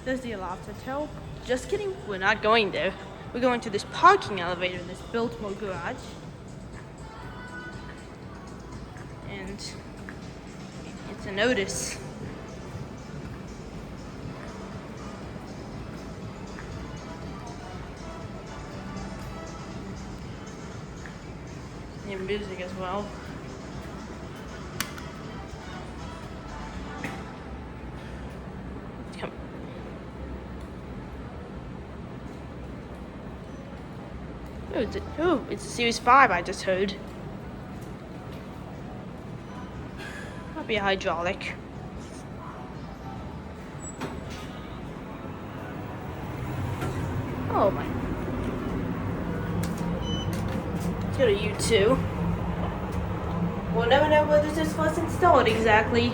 There's the aloft hotel. Just kidding, we're not going there. We're going to this parking elevator in this Biltmore Garage. And it's an Otis. And music as well. Come. It's a Series 5 I just heard. Might be a hydraulic. Oh my. Let's go to U2. We'll never know whether this was installed exactly.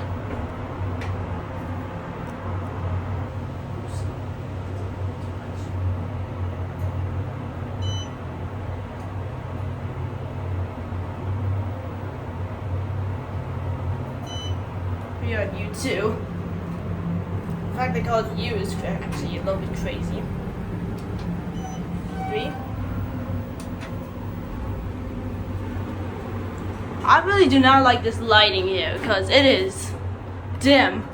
We are at U2. The fact they call it U is actually a little bit crazy. 3. I really do not like this lighting here because it is dim.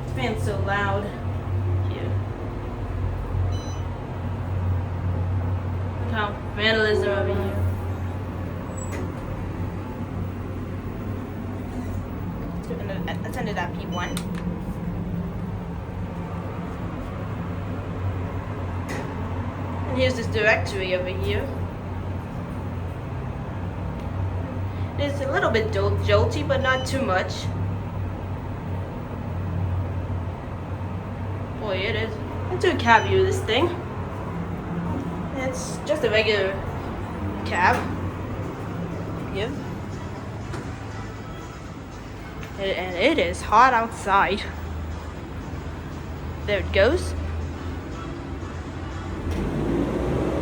This fan's so loud. Vandalism over here. Let's end it at P1. And here's this directory over here. It's a little bit jolty, but not too much. Boy, it is. Let's do a cab view of this thing. It's just a regular cab. Yep. And it is hot outside. There it goes.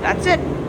That's it.